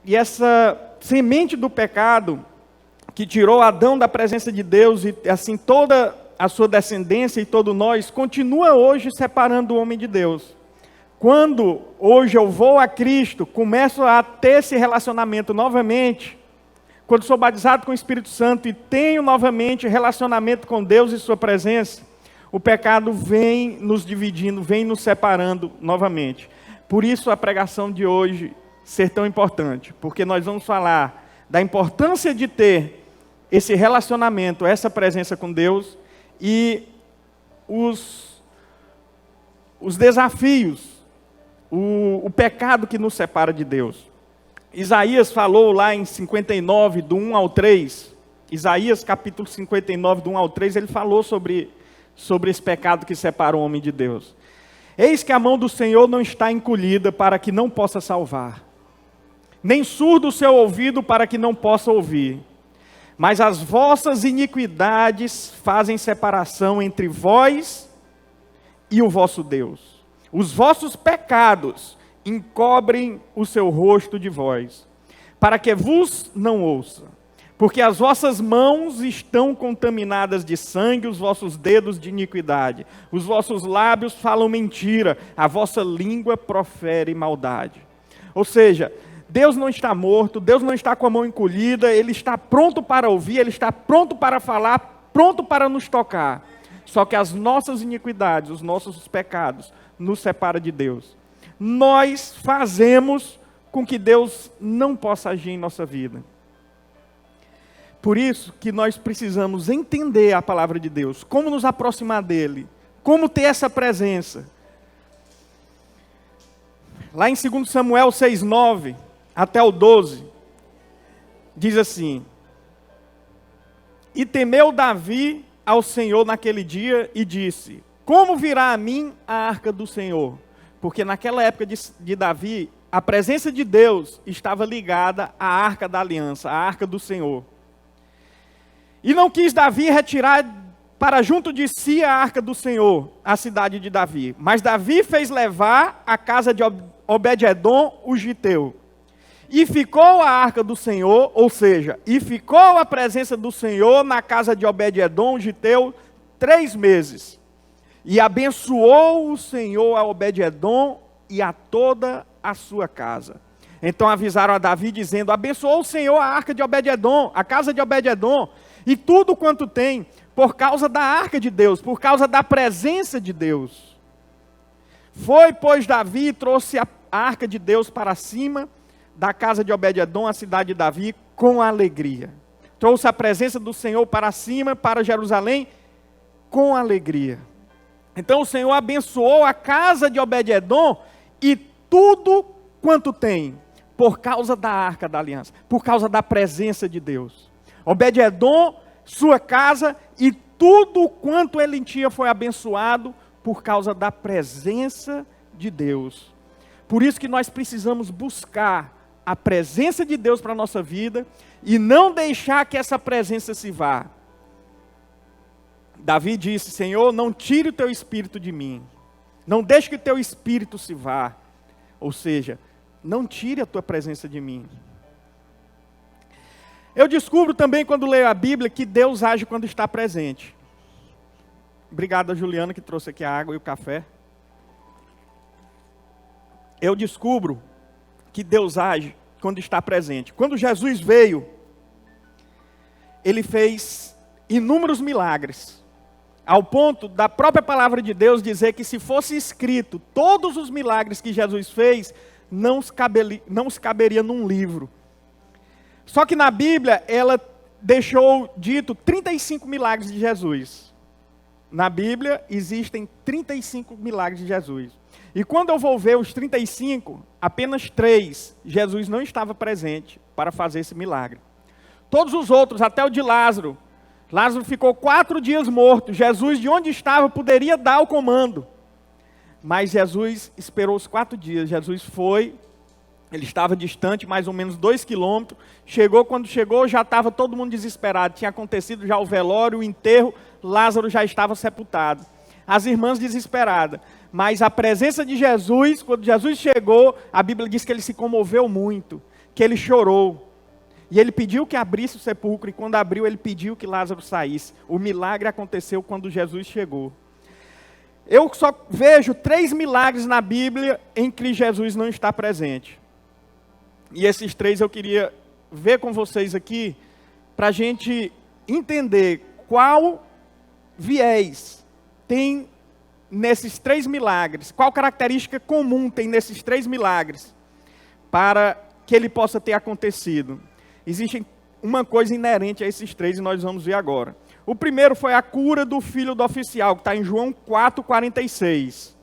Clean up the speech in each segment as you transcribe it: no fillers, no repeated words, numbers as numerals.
E essa semente do pecado que tirou Adão da presença de Deus e assim toda a sua descendência e todos nós, continua hoje separando o homem de Deus. Quando hoje eu vou a Cristo, começo a ter esse relacionamento novamente, quando sou batizado com o Espírito Santo e tenho novamente relacionamento com Deus e sua presença, o pecado vem nos dividindo, vem nos separando novamente. Por isso a pregação de hoje ser tão importante, porque nós vamos falar da importância de ter esse relacionamento, essa presença com Deus e os desafios, o pecado que nos separa de Deus. Isaías falou lá em 59, do 1 ao 3, Isaías capítulo 59, do 1 ao 3, ele falou sobre esse pecado que separa o homem de Deus. Eis que a mão do Senhor não está encolhida para que não possa salvar, nem surdo o seu ouvido para que não possa ouvir. Mas as vossas iniquidades fazem separação entre vós e o vosso Deus. Os vossos pecados encobrem o seu rosto de vós, para que vos não ouça. Porque as vossas mãos estão contaminadas de sangue, os vossos dedos de iniquidade. Os vossos lábios falam mentira, a vossa língua profere maldade. Ou seja, Deus não está morto, Deus não está com a mão encolhida, Ele está pronto para ouvir, Ele está pronto para falar, pronto para nos tocar. Só que as nossas iniquidades, os nossos pecados, nos separam de Deus. Nós fazemos com que Deus não possa agir em nossa vida. Por isso que nós precisamos entender a palavra de Deus, como nos aproximar dEle, como ter essa presença. Lá em 2 Samuel 6:9 até o 12, diz assim: E temeu Davi ao Senhor naquele dia e disse: Como virá a mim a arca do Senhor? Porque naquela época de Davi, a presença de Deus estava ligada à arca da aliança, à arca do Senhor. E não quis Davi retirar para junto de si a arca do Senhor, a cidade de Davi. Mas Davi fez levar a casa de Obed-edom, o giteu. E ficou a arca do Senhor, ou seja, e ficou a presença do Senhor na casa de Obed-edom, o giteu, 3 meses. E abençoou o Senhor a Obed-edom e a toda a sua casa. Então avisaram a Davi dizendo: Abençoou o Senhor a arca de Obed-edom, a casa de Obed-edom, e tudo quanto tem, por causa da arca de Deus, por causa da presença de Deus. Foi, pois, Davi e trouxe a arca de Deus para cima da casa de Obed-edom, a cidade de Davi, com alegria. Trouxe a presença do Senhor para cima, para Jerusalém, com alegria. Então o Senhor abençoou a casa de Obed-edom e tudo quanto tem, por causa da arca da aliança, por causa da presença de Deus. Obed-edom, sua casa e tudo quanto ele tinha foi abençoado por causa da presença de Deus. Por isso que nós precisamos buscar a presença de Deus para a nossa vida e não deixar que essa presença se vá. Davi disse: Senhor, não tire o teu espírito de mim, não deixe que o teu espírito se vá. Ou seja, não tire a tua presença de mim. Eu descubro também, quando leio a Bíblia, que Deus age quando está presente. Obrigado a Juliana que trouxe aqui a água e o café. Eu descubro que Deus age quando está presente. Quando Jesus veio, Ele fez inúmeros milagres, ao ponto da própria palavra de Deus dizer que, se fosse escrito todos os milagres que Jesus fez, não se caberia num livro. Só que na Bíblia, ela deixou dito 35 milagres de Jesus. Na Bíblia, existem 35 milagres de Jesus. E quando eu vou ver os 35, apenas 3, Jesus não estava presente para fazer esse milagre. Todos os outros, até o de Lázaro. Lázaro ficou 4 dias morto. Jesus, de onde estava, poderia dar o comando. Mas Jesus esperou os 4 dias. Jesus foi, ele estava distante, mais ou menos 2 quilômetros. Chegou, quando chegou, já estava todo mundo desesperado. Tinha acontecido já o velório, o enterro. Lázaro já estava sepultado. As irmãs desesperadas. Mas a presença de Jesus, quando Jesus chegou, a Bíblia diz que ele se comoveu muito. que ele chorou. E ele pediu que abrisse o sepulcro, e quando abriu, ele pediu que Lázaro saísse. O milagre aconteceu quando Jesus chegou. Eu só vejo 3 milagres na Bíblia em que Jesus não está presente. E esses 3 eu queria ver com vocês aqui, para a gente entender qual viés tem nesses 3 milagres, qual característica comum tem nesses 3 milagres, para que ele possa ter acontecido. Existe uma coisa inerente a esses 3 e nós vamos ver agora. O primeiro foi a cura do filho do oficial, que está em João 4,46.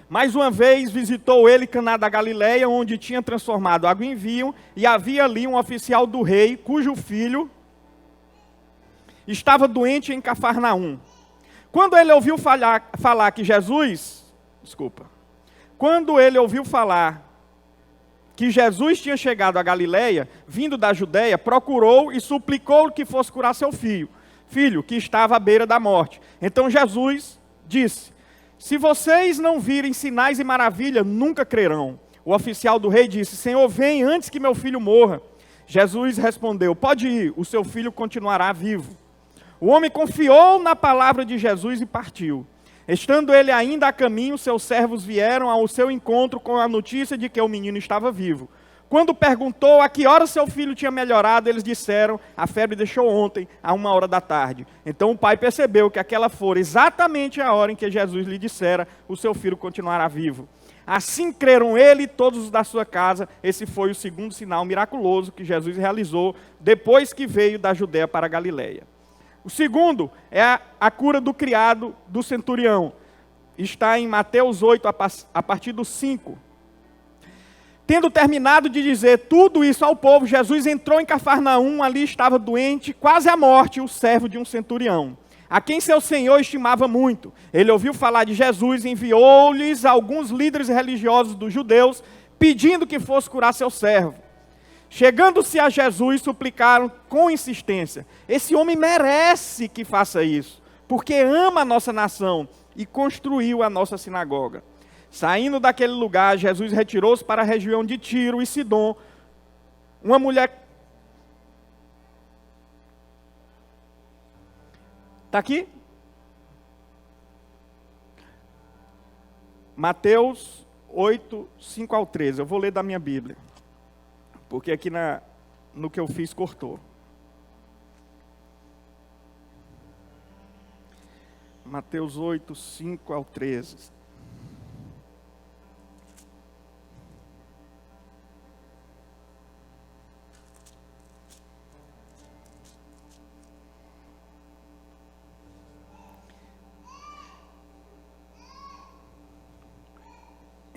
Mais uma vez visitou ele Caná da Galileia, onde tinha transformado água em vinho, e havia ali um oficial do rei, cujo filho estava doente em Cafarnaum. Quando ele ouviu falar que Jesus tinha chegado a Galileia, vindo da Judeia, procurou e suplicou que fosse curar seu filho, que estava à beira da morte. Então Jesus disse: se vocês não virem sinais e maravilhas, nunca crerão. O oficial do rei disse: Senhor, vem antes que meu filho morra. Jesus respondeu: pode ir, o seu filho continuará vivo. O homem confiou na palavra de Jesus e partiu. Estando ele ainda a caminho, seus servos vieram ao seu encontro com a notícia de que o menino estava vivo. Quando perguntou a que hora seu filho tinha melhorado, eles disseram: a febre deixou ontem, à 1h da tarde. Então o pai percebeu que aquela fora exatamente a hora em que Jesus lhe dissera: o seu filho continuará vivo. Assim creram ele e todos os da sua casa. Esse foi o segundo sinal miraculoso que Jesus realizou depois que veio da Judeia para a Galileia. O segundo é a cura do criado do centurião. Está em Mateus 8, a partir do 5. Tendo terminado de dizer tudo isso ao povo, Jesus entrou em Cafarnaum. Ali estava doente, quase à morte, o servo de um centurião, a quem seu senhor estimava muito. Ele ouviu falar de Jesus e enviou-lhes alguns líderes religiosos dos judeus, pedindo que fosse curar seu servo. Chegando-se a Jesus, suplicaram com insistência: esse homem merece que faça isso, porque ama a nossa nação e construiu a nossa sinagoga. Saindo daquele lugar, Jesus retirou-se para a região de Tiro e Sidom. Uma mulher... Está aqui? Mateus 8, 5 ao 13. Eu vou ler da minha Bíblia, porque aqui no que eu fiz cortou. Mateus 8, 5 ao 13.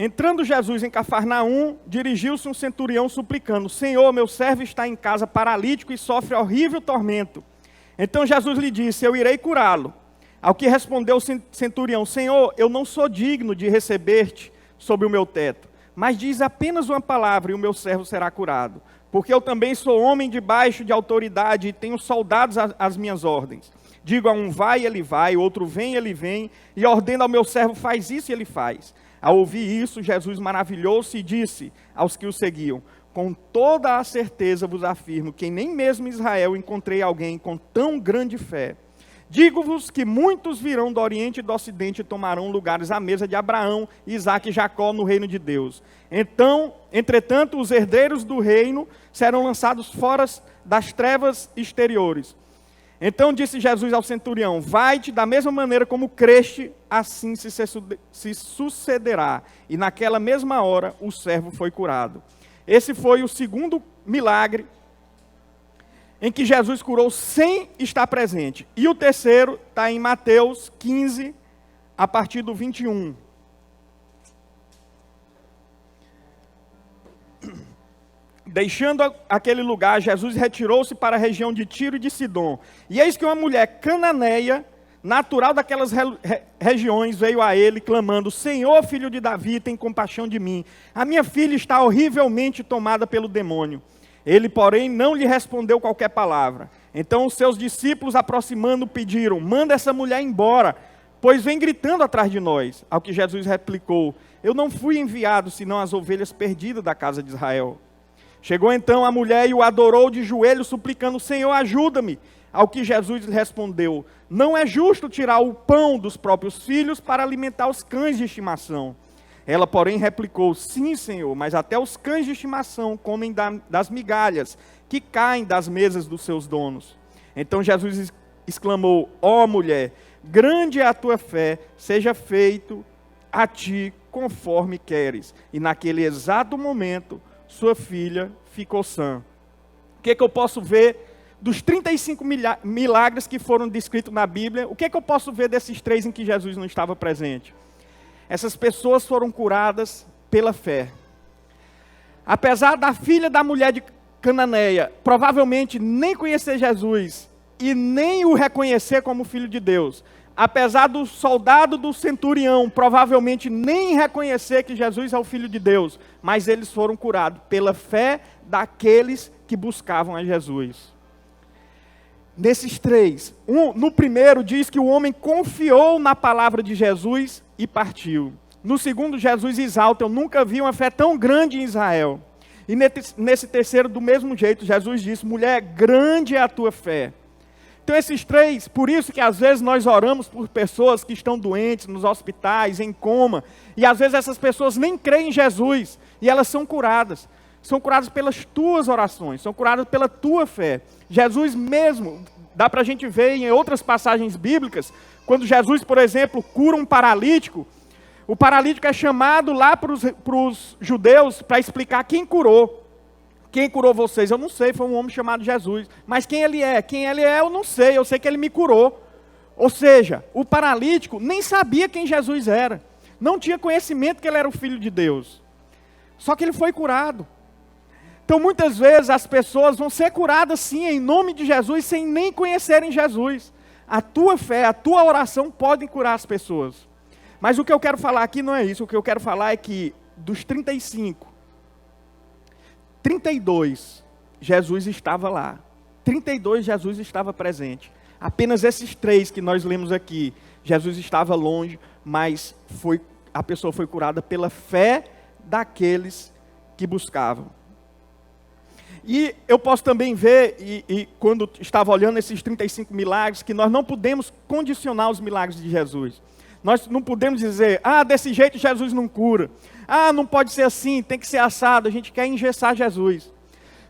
Entrando Jesus em Cafarnaum, dirigiu-se um centurião suplicando: Senhor, meu servo está em casa paralítico e sofre horrível tormento. Então Jesus lhe disse: eu irei curá-lo. Ao que respondeu o centurião: Senhor, eu não sou digno de receber-te sob o meu teto, mas diz apenas uma palavra e o meu servo será curado. Porque eu também sou homem debaixo de autoridade e tenho soldados às minhas ordens. Digo a um: vai, ele vai, outro: vem, ele vem, e ordeno ao meu servo: faz isso, e ele faz. Ao ouvir isso, Jesus maravilhou-se e disse aos que o seguiam: com toda a certeza vos afirmo que nem mesmo em Israel encontrei alguém com tão grande fé. Digo-vos que muitos virão do Oriente e do Ocidente e tomarão lugares à mesa de Abraão, Isaque e Jacó no reino de Deus. Entretanto, os herdeiros do reino serão lançados fora das trevas exteriores. Então disse Jesus ao centurião: vai-te da mesma maneira como creste, assim se sucederá. E naquela mesma hora o servo foi curado. Esse foi o segundo milagre em que Jesus curou sem estar presente. E o terceiro está em Mateus 15, a partir do 21. Deixando aquele lugar, Jesus retirou-se para a região de Tiro e de Sidom. E eis que uma mulher cananeia, natural daquelas regiões, veio a ele, clamando: Senhor, filho de Davi, tem compaixão de mim. A minha filha está horrivelmente tomada pelo demônio. Ele, porém, não lhe respondeu qualquer palavra. Então os seus discípulos, aproximando, pediram: manda essa mulher embora, pois vem gritando atrás de nós. Ao que Jesus replicou: eu não fui enviado senão as ovelhas perdidas da casa de Israel. Chegou então a mulher e o adorou de joelhos, suplicando: Senhor, ajuda-me. Ao que Jesus lhe respondeu: não é justo tirar o pão dos próprios filhos para alimentar os cães de estimação. Ela, porém, replicou: sim, Senhor, mas até os cães de estimação comem das migalhas que caem das mesas dos seus donos. Então Jesus exclamou: ó mulher, grande é a tua fé, seja feito a ti conforme queres. E naquele exato momento, sua filha ficou sã. O que eu posso ver dos 35 milagres que foram descritos na Bíblia? O que eu posso ver desses 3 em que Jesus não estava presente? Essas pessoas foram curadas pela fé. Apesar da filha da mulher de Cananeia provavelmente nem conhecer Jesus e nem o reconhecer como filho de Deus, apesar do soldado do centurião provavelmente nem reconhecer que Jesus é o filho de Deus, mas eles foram curados pela fé daqueles que buscavam a Jesus. Nesses 3, no primeiro diz que o homem confiou na palavra de Jesus e partiu. No segundo, Jesus exalta: eu nunca vi uma fé tão grande em Israel. E nesse terceiro, do mesmo jeito, Jesus disse: mulher, grande é a tua fé. Então esses 3, por isso que às vezes nós oramos por pessoas que estão doentes, nos hospitais, em coma, e às vezes essas pessoas nem creem em Jesus, e elas são curadas. São curadas pelas tuas orações, são curadas pela tua fé. Jesus mesmo, dá para a gente ver em outras passagens bíblicas, quando Jesus, por exemplo, cura um paralítico, o paralítico é chamado lá para os judeus para explicar quem curou. Quem curou vocês? Eu não sei, foi um homem chamado Jesus. Mas quem ele é? Quem ele é eu não sei, eu sei que ele me curou. Ou seja, o paralítico nem sabia quem Jesus era. Não tinha conhecimento que ele era o Filho de Deus. Só que ele foi curado. Então muitas vezes as pessoas vão ser curadas sim, em nome de Jesus, sem nem conhecerem Jesus. A tua fé, a tua oração podem curar as pessoas. Mas o que eu quero falar aqui não é isso. O que eu quero falar é que dos 35, 32, Jesus estava lá. 32, Jesus estava presente. Apenas esses 3 que nós lemos aqui, Jesus estava longe, mas a pessoa foi curada pela fé daqueles que buscavam. E eu posso também ver, e quando estava olhando esses 35 milagres, que nós não podemos condicionar os milagres de Jesus. Nós não podemos dizer: desse jeito Jesus não cura. Não pode ser assim, tem que ser assado. A gente quer engessar Jesus.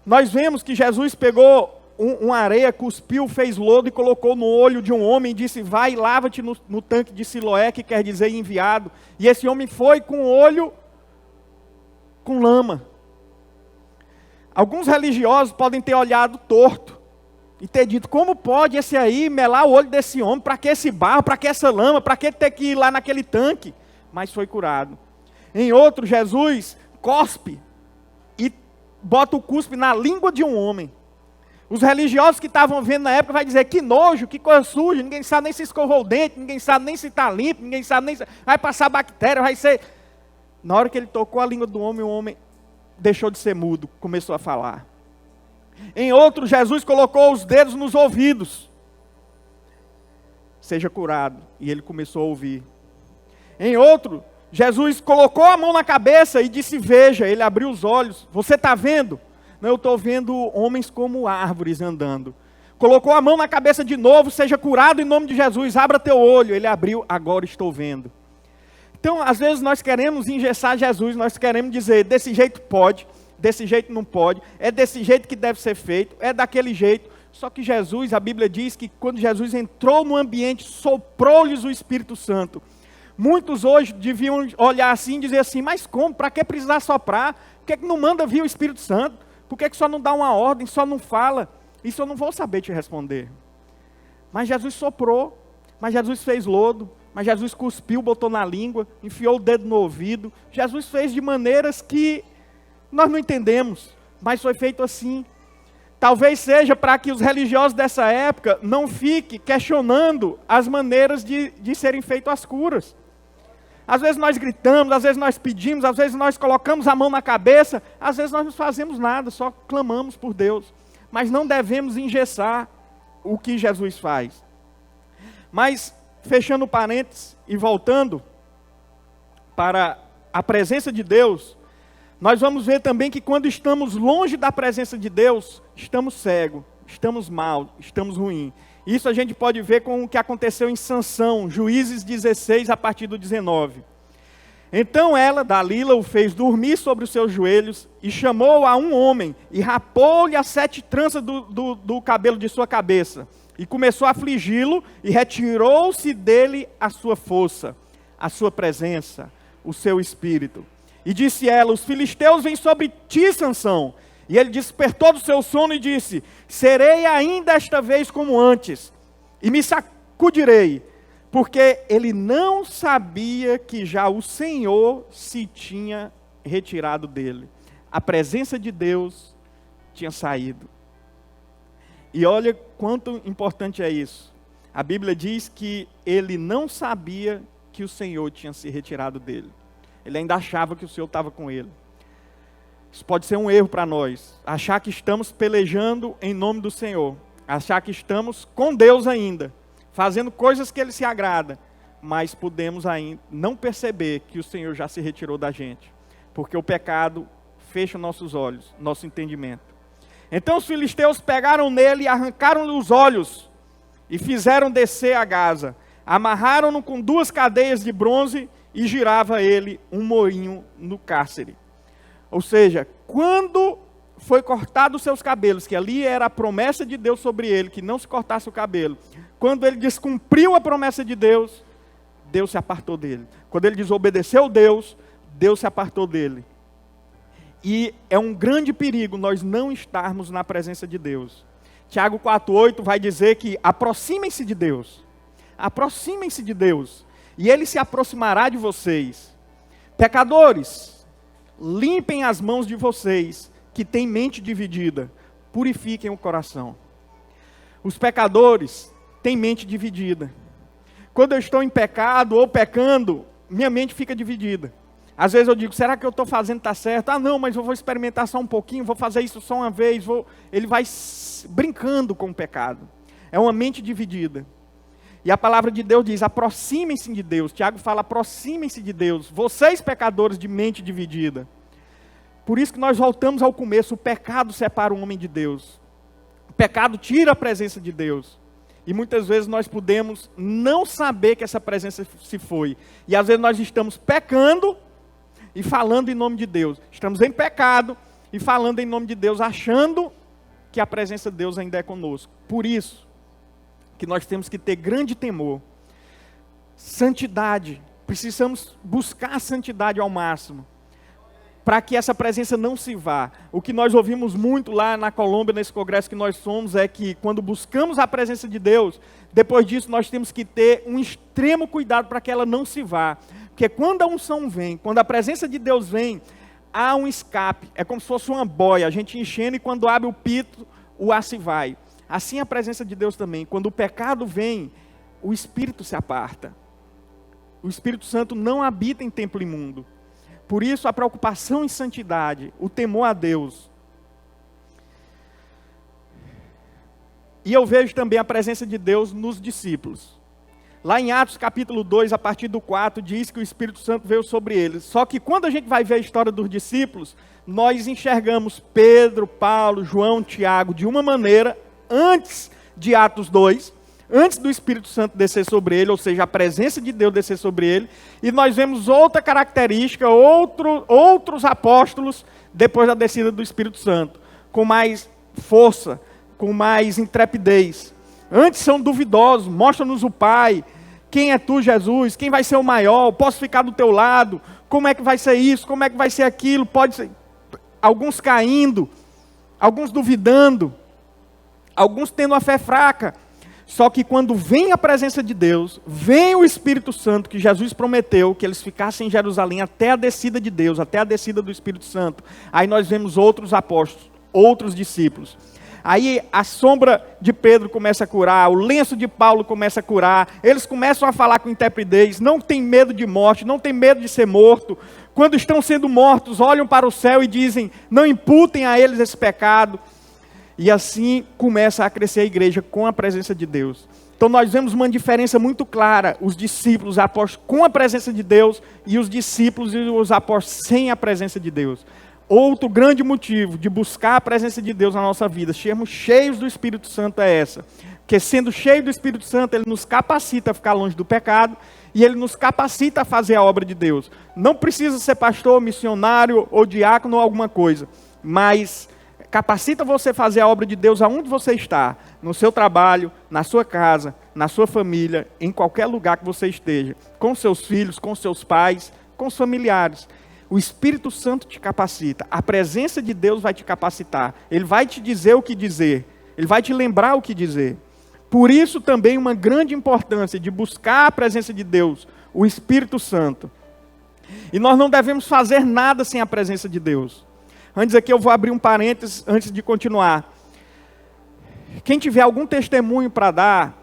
Nós vemos que Jesus pegou uma areia, cuspiu, fez lodo e colocou no olho de um homem e disse: vai e lava-te no tanque de Siloé, que quer dizer enviado. E esse homem foi com o olho com lama. Alguns religiosos podem ter olhado torto e ter dito: como pode esse aí melar o olho desse homem? Para que esse barro? Para que essa lama? Para que ter que ir lá naquele tanque? Mas foi curado. Em outro, Jesus cospe e bota o cuspe na língua de um homem. Os religiosos que estavam vendo na época vai dizer: que nojo, que coisa suja, ninguém sabe nem se escovou o dente, ninguém sabe nem se está limpo, ninguém sabe nem se... vai passar bactéria, vai ser... Na hora que ele tocou a língua do homem, o homem deixou de ser mudo, começou a falar. Em outro, Jesus colocou os dedos nos ouvidos. Seja curado. E ele começou a ouvir. Em outro, Jesus colocou a mão na cabeça e disse: veja. Ele abriu os olhos. Você está vendo? Não, eu estou vendo homens como árvores andando. Colocou a mão na cabeça de novo: seja curado em nome de Jesus. Abra teu olho. Ele abriu: agora estou vendo. Então, às vezes nós queremos engessar Jesus, nós queremos dizer: desse jeito pode, desse jeito não pode, é desse jeito que deve ser feito, é daquele jeito. Só que Jesus, a Bíblia diz que quando Jesus entrou no ambiente, soprou-lhes o Espírito Santo. Muitos hoje deviam olhar assim e dizer assim: mas como? Para que precisar soprar? Por que não manda vir o Espírito Santo? Por que só não dá uma ordem, só não fala? Isso eu não vou saber te responder. Mas Jesus soprou, mas Jesus fez lodo, mas Jesus cuspiu, botou na língua, enfiou o dedo no ouvido. Jesus fez de maneiras que nós não entendemos, mas foi feito assim. Talvez seja para que os religiosos dessa época não fiquem questionando as maneiras de serem feitas as curas. Às vezes nós gritamos, às vezes nós pedimos, às vezes nós colocamos a mão na cabeça, às vezes nós não fazemos nada, só clamamos por Deus. Mas não devemos engessar o que Jesus faz. Mas, fechando parênteses e voltando para a presença de Deus, nós vamos ver também que quando estamos longe da presença de Deus, estamos cegos, estamos mal, estamos ruins. Isso a gente pode ver com o que aconteceu em Sansão, Juízes 16, a partir do 19. Então ela, Dalila, o fez dormir sobre os seus joelhos e chamou a um homem e rapou-lhe as 7 tranças do cabelo de sua cabeça. E começou a afligi-lo e retirou-se dele a sua força, a sua presença, o seu espírito. E disse ela: os filisteus vêm sobre ti, Sansão. E ele despertou do seu sono e disse: serei ainda esta vez como antes, e me sacudirei. Porque ele não sabia que já o Senhor se tinha retirado dele. A presença de Deus tinha saído. E olha quanto importante é isso. A Bíblia diz que ele não sabia que o Senhor tinha se retirado dele. Ele ainda achava que o Senhor estava com ele. Isso pode ser um erro para nós. Achar que estamos pelejando em nome do Senhor. Achar que estamos com Deus ainda, fazendo coisas que Ele se agrada. Mas podemos ainda não perceber que o Senhor já se retirou da gente. Porque o pecado fecha nossos olhos, nosso entendimento. Então os filisteus pegaram nele e arrancaram-lhe os olhos. E fizeram descer a Gaza. Amarraram-no com 2 cadeias de bronze e girava ele um moinho no cárcere. Ou seja, quando foi cortado os seus cabelos, que ali era a promessa de Deus sobre ele, que não se cortasse o cabelo. Quando ele descumpriu a promessa de Deus, Deus se apartou dele. Quando ele desobedeceu Deus, Deus se apartou dele. E é um grande perigo nós não estarmos na presença de Deus. Tiago 4,8 vai dizer que aproximem-se de Deus. Aproximem-se de Deus. E Ele se aproximará de vocês. Pecadores, limpem as mãos de vocês, que têm mente dividida. Purifiquem o coração. Os pecadores têm mente dividida. Quando eu estou em pecado ou pecando, minha mente fica dividida. Às vezes eu digo: será que eu estou fazendo está certo? Ah, não, mas eu vou experimentar só um pouquinho, vou fazer isso só uma vez. Ele vai brincando com o pecado. É uma mente dividida. E a palavra de Deus diz: aproximem-se de Deus. Tiago fala: aproximem-se de Deus. Vocês, pecadores de mente dividida. Por isso que nós voltamos ao começo. O pecado separa o homem de Deus. O pecado tira a presença de Deus. E muitas vezes nós podemos não saber que essa presença se foi. E às vezes nós estamos pecando e falando em nome de Deus. Estamos em pecado e falando em nome de Deus, achando que a presença de Deus ainda é conosco. Por isso que nós temos que ter grande temor. Santidade. Precisamos buscar a santidade ao máximo, para que essa presença não se vá. O que nós ouvimos muito lá na Colômbia, nesse congresso que nós somos, é que quando buscamos a presença de Deus, depois disso nós temos que ter um extremo cuidado para que ela não se vá. Porque quando a unção vem, quando a presença de Deus vem, há um escape. É como se fosse uma boia, a gente enchendo, e quando abre o pito, o ar se vai. Assim a presença de Deus também. Quando o pecado vem, o Espírito se aparta. O Espírito Santo não habita em templo imundo. Por isso a preocupação em santidade, o temor a Deus. E eu vejo também a presença de Deus nos discípulos. Lá em Atos capítulo 2, a partir do 4, diz que o Espírito Santo veio sobre eles. Só que quando a gente vai ver a história dos discípulos, nós enxergamos Pedro, Paulo, João, Tiago de uma maneira antes de Atos 2, antes do Espírito Santo descer sobre ele, ou seja, a presença de Deus descer sobre ele, e nós vemos outra característica, outros apóstolos, depois da descida do Espírito Santo, com mais força, com mais intrepidez. Antes são duvidosos: mostra-nos o Pai, quem é tu, Jesus, quem vai ser o maior, posso ficar do teu lado, como é que vai ser isso, como é que vai ser aquilo, pode ser. Alguns caindo, alguns duvidando, alguns tendo a fé fraca. Só que quando vem a presença de Deus, vem o Espírito Santo, que Jesus prometeu que eles ficassem em Jerusalém até a descida de Deus, até a descida do Espírito Santo. Aí nós vemos outros apóstolos, outros discípulos. Aí a sombra de Pedro começa a curar, o lenço de Paulo começa a curar, eles começam a falar com intrepidez, não tem medo de morte, não tem medo de ser morto. Quando estão sendo mortos, olham para o céu e dizem: não imputem a eles esse pecado. E assim começa a crescer a igreja com a presença de Deus. Então nós vemos uma diferença muito clara: os discípulos, os apóstolos com a presença de Deus, e os discípulos e os apóstolos sem a presença de Deus. outro grande motivo de buscar a presença de Deus na nossa vida, sermos cheios do Espírito Santo, é essa. Porque sendo cheio do Espírito Santo, ele nos capacita a ficar longe do pecado e ele nos capacita a fazer a obra de Deus. Não precisa ser pastor, missionário ou diácono ou alguma coisa, mas capacita você a fazer a obra de Deus aonde você está, no seu trabalho, na sua casa, na sua família, em qualquer lugar que você esteja, com seus filhos, com seus pais, com os familiares. O Espírito Santo te capacita, a presença de Deus vai te capacitar, ele vai te dizer o que dizer, ele vai te lembrar o que dizer. Por isso também uma grande importância de buscar a presença de Deus, o Espírito Santo. E nós não devemos fazer nada sem a presença de Deus. Antes aqui eu vou abrir um parênteses antes de continuar. Quem tiver algum testemunho para dar,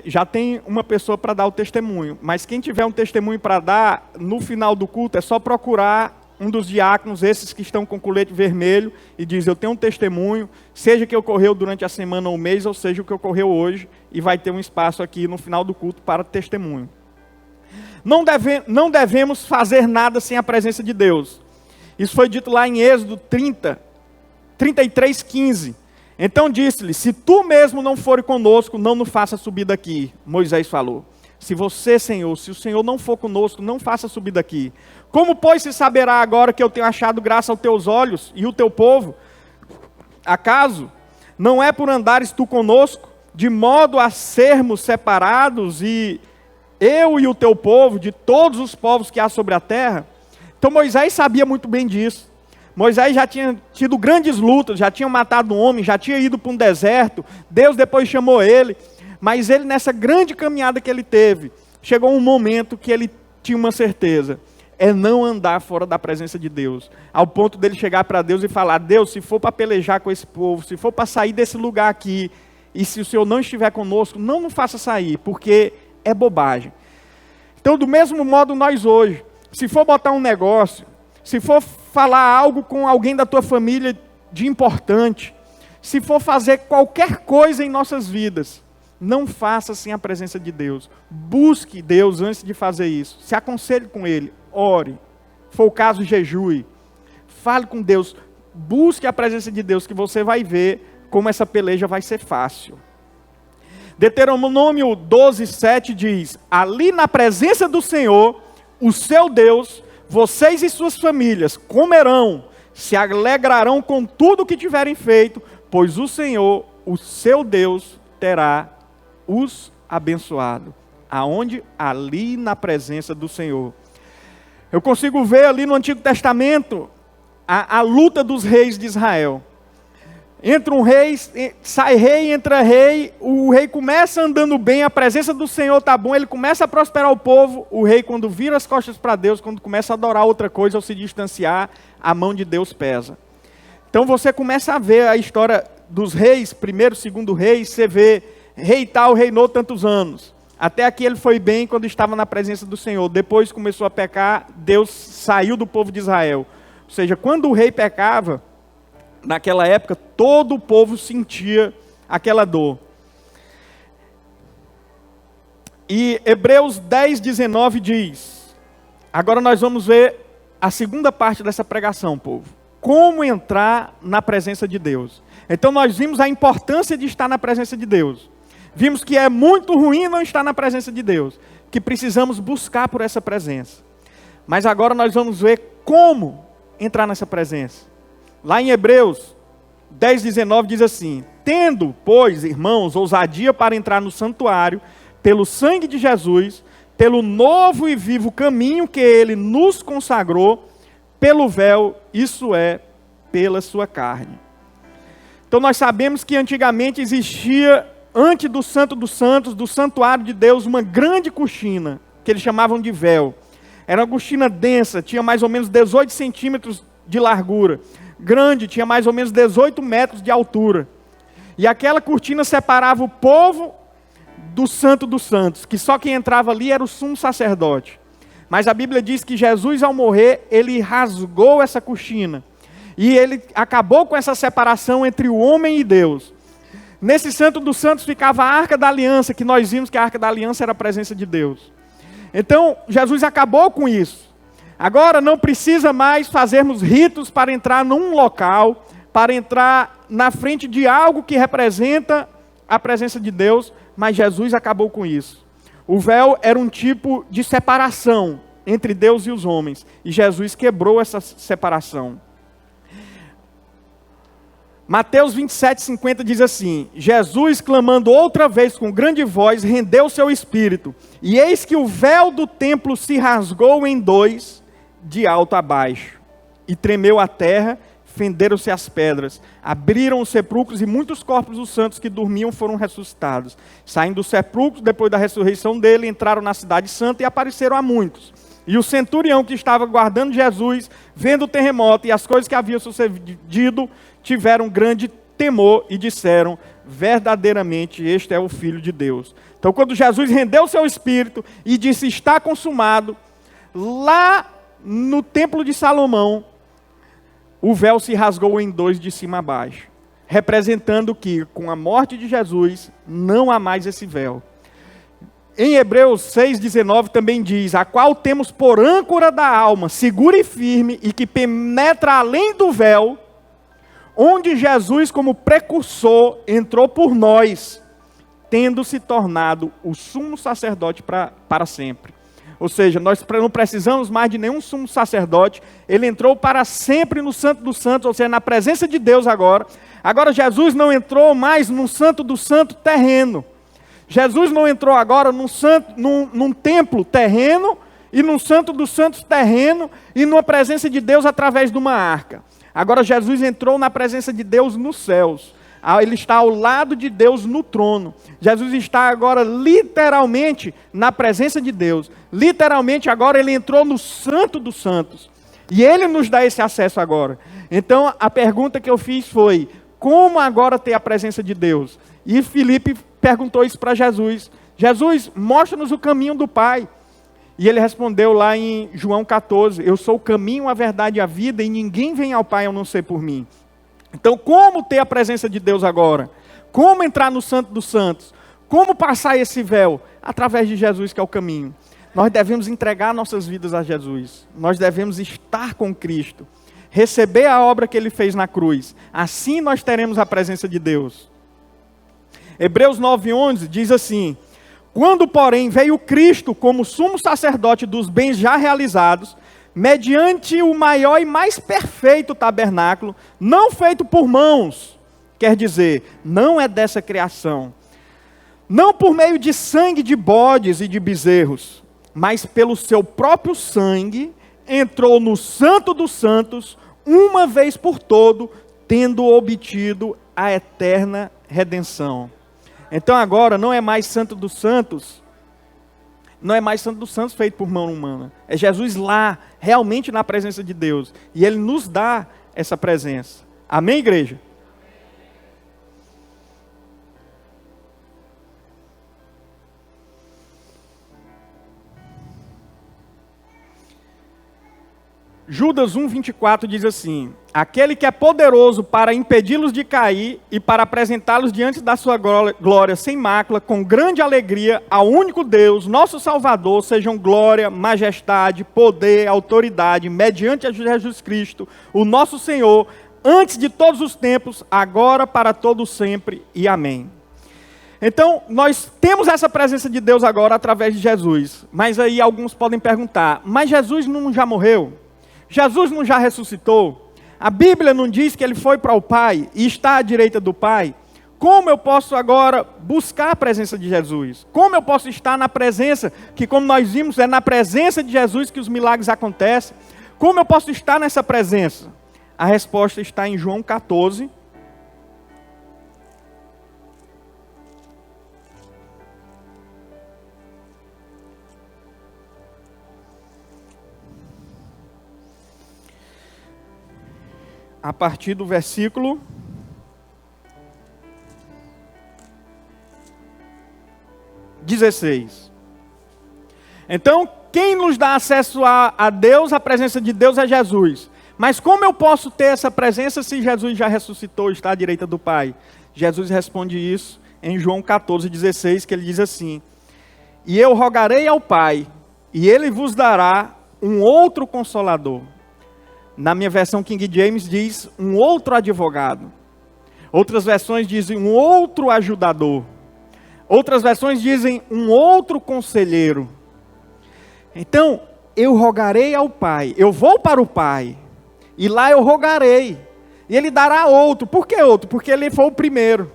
já tem uma pessoa para dar o testemunho, mas quem tiver um testemunho para dar, no final do culto é só procurar um dos diáconos, esses que estão com colete vermelho, e diz: eu tenho um testemunho, seja que ocorreu durante a semana ou o mês, ou seja o que ocorreu hoje, e vai ter um espaço aqui no final do culto para testemunho. Não devemos fazer nada sem a presença de Deus. Isso foi dito lá em Êxodo 33:15. Então disse-lhe: se tu mesmo não fores conosco, não nos faça subir daqui. Moisés falou: se você, Senhor, se o Senhor não for conosco, não faça subir daqui. Como, pois, se saberá agora que eu tenho achado graça aos teus olhos e o teu povo? Acaso não é por andares tu conosco, de modo a sermos separados, e eu e o teu povo, de todos os povos que há sobre a terra? Então Moisés sabia muito bem disso. Moisés já tinha tido grandes lutas, já tinha matado um homem, já tinha ido para um deserto. Deus depois chamou ele. Mas ele, nessa grande caminhada que ele teve, chegou um momento que ele tinha uma certeza: é não andar fora da presença de Deus. Ao ponto dele chegar para Deus e falar: Deus, se for para pelejar com esse povo, se for para sair desse lugar aqui, e se o Senhor não estiver conosco, não nos faça sair, porque é bobagem. Então, do mesmo modo, nós hoje, se for botar um negócio, se for falar algo com alguém da tua família de importante, se for fazer qualquer coisa em nossas vidas, não faça sem a presença de Deus. Busque Deus antes de fazer isso. Se aconselhe com Ele, ore. Se for o caso, jejue. Fale com Deus. Busque a presença de Deus, que você vai ver como essa peleja vai ser fácil. Deuteronômio 12:7 diz: ali na presença do Senhor, o seu Deus, vocês e suas famílias comerão, se alegrarão com tudo o que tiverem feito, pois o Senhor, o seu Deus, terá os abençoado. Aonde? Ali na presença do Senhor. Eu consigo ver ali no Antigo Testamento a luta dos reis de Israel. Entra um rei, sai rei, entra rei, o rei começa andando bem, a presença do Senhor está bom, ele começa a prosperar o povo. O rei, quando vira as costas para Deus, quando começa a adorar outra coisa ou se distanciar, a mão de Deus pesa. Então você começa a ver a história dos reis, primeiro, segundo reis, você vê rei tal reinou tantos anos. Até aqui ele foi bem quando estava na presença do Senhor. Depois começou a pecar, Deus saiu do povo de Israel. Ou seja, quando o rei pecava, naquela época, todo o povo sentia aquela dor. E Hebreus 10:19 diz, agora nós vamos ver a segunda parte dessa pregação, povo. Como entrar na presença de Deus. Então nós vimos a importância de estar na presença de Deus. Vimos que é muito ruim não estar na presença de Deus, que precisamos buscar por essa presença. Mas agora nós vamos ver como entrar nessa presença. Lá em Hebreus 10:19 diz assim: tendo, pois, irmãos, ousadia para entrar no santuário, pelo sangue de Jesus, pelo novo e vivo caminho que ele nos consagrou, pelo véu, isso é, pela sua carne. Então nós sabemos que antigamente existia, antes do Santo dos Santos, do santuário de Deus, uma grande cortina, que eles chamavam de véu. Era uma cortina densa, tinha mais ou menos 18 centímetros de largura. Grande, tinha mais ou menos 18 metros de altura. E aquela cortina separava o povo do Santo dos Santos, que só quem entrava ali era o sumo sacerdote. Mas a Bíblia diz que Jesus, ao morrer, ele rasgou essa cortina. E ele acabou com essa separação entre o homem e Deus. Nesse Santo dos Santos ficava a Arca da Aliança, que nós vimos que a Arca da Aliança era a presença de Deus. Então, Jesus acabou com isso. Agora não precisa mais fazermos ritos para entrar num local, para entrar na frente de algo que representa a presença de Deus, mas Jesus acabou com isso. O véu era um tipo de separação entre Deus e os homens, e Jesus quebrou essa separação. Mateus 27:50 diz assim: Jesus, clamando outra vez com grande voz, rendeu seu espírito, e eis que o véu do templo se rasgou em dois, de alto a baixo, e tremeu a terra, fenderam-se as pedras, abriram os sepulcros, e muitos corpos dos santos que dormiam foram ressuscitados. Saindo dos sepulcros, depois da ressurreição dele, entraram na cidade santa e apareceram a muitos. E o centurião que estava guardando Jesus, vendo o terremoto e as coisas que haviam sucedido, tiveram grande temor e disseram: verdadeiramente este é o Filho de Deus. Então, quando Jesus rendeu seu espírito e disse: está consumado, lá no templo de Salomão, o véu se rasgou em dois de cima a baixo, representando que com a morte de Jesus não há mais esse véu. Em Hebreus 6,19 também diz: a qual temos por âncora da alma, segura e firme, e que penetra além do véu, onde Jesus, como precursor, entrou por nós, tendo se tornado o sumo sacerdote para sempre. Ou seja, nós não precisamos mais de nenhum sumo sacerdote, ele entrou para sempre no Santo dos Santos, ou seja, na presença de Deus agora. Agora Jesus não entrou mais no Santo do Santo terreno. Jesus não entrou agora num templo terreno, e num Santo dos Santos terreno, e numa presença de Deus através de uma arca. Agora Jesus entrou na presença de Deus nos céus. Ele está ao lado de Deus no trono. Jesus está agora literalmente na presença de Deus. Literalmente agora ele entrou no Santo dos Santos. E ele nos dá esse acesso agora. Então a pergunta que eu fiz foi: como agora ter a presença de Deus? E Filipe perguntou isso para Jesus. Jesus, mostra-nos o caminho do Pai. E ele respondeu lá em João 14: eu sou o caminho, a verdade e a vida, e ninguém vem ao Pai a não ser por mim. Então, como ter a presença de Deus agora? Como entrar no Santo dos Santos? Como passar esse véu? Através de Jesus, que é o caminho. Nós devemos entregar nossas vidas a Jesus. Nós devemos estar com Cristo. Receber a obra que Ele fez na cruz. Assim nós teremos a presença de Deus. Hebreus 9:11 diz assim: quando, porém, veio Cristo como sumo sacerdote dos bens já realizados, mediante o maior e mais perfeito tabernáculo, não feito por mãos, quer dizer, não é dessa criação, não por meio de sangue de bodes e de bezerros, mas pelo seu próprio sangue, entrou no Santo dos Santos, uma vez por todo, tendo obtido a eterna redenção. Então agora não é mais Santo dos Santos, não é mais Santo dos Santos feito por mão humana. É Jesus lá, realmente na presença de Deus. E Ele nos dá essa presença. Amém, igreja? Judas 1,24 diz assim: aquele que é poderoso para impedi-los de cair e para apresentá-los diante da sua glória sem mácula, com grande alegria, ao único Deus, nosso Salvador, sejam glória, majestade, poder, autoridade, mediante a Jesus Cristo, o nosso Senhor, antes de todos os tempos, agora, para todo sempre, e amém. Então, nós temos essa presença de Deus agora através de Jesus. Mas aí alguns podem perguntar: mas Jesus não já morreu? Jesus não já ressuscitou? A Bíblia não diz que Ele foi para o Pai e está à direita do Pai? Como eu posso agora buscar a presença de Jesus? Como eu posso estar na presença, que como nós vimos, é na presença de Jesus que os milagres acontecem? Como eu posso estar nessa presença? A resposta está em João 14. A partir do versículo 16. Então, quem nos dá acesso a Deus, a presença de Deus, é Jesus. Mas como eu posso ter essa presença se Jesus já ressuscitou e está à direita do Pai? Jesus responde isso em João 14,16, que ele diz assim: e eu rogarei ao Pai, e Ele vos dará um outro consolador. Na minha versão King James diz um outro advogado. Outras versões dizem um outro ajudador. Outras versões dizem um outro conselheiro. Então, eu rogarei ao Pai. Eu vou para o Pai. E lá eu rogarei. E Ele dará outro. Por que outro? Porque Ele foi o primeiro.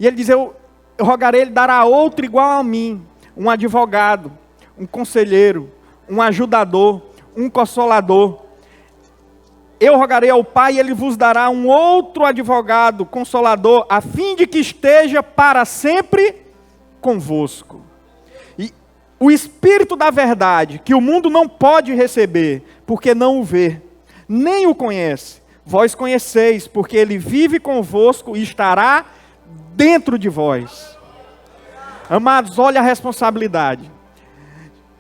E Ele diz, eu rogarei, Ele dará outro igual a mim. Um advogado, um conselheiro, um ajudador, um consolador. Eu rogarei ao Pai e Ele vos dará um outro advogado, consolador, a fim de que esteja para sempre convosco. E o Espírito da verdade, que o mundo não pode receber, porque não o vê, nem o conhece. Vós conheceis, porque Ele vive convosco e estará dentro de vós. Amados, olha a responsabilidade.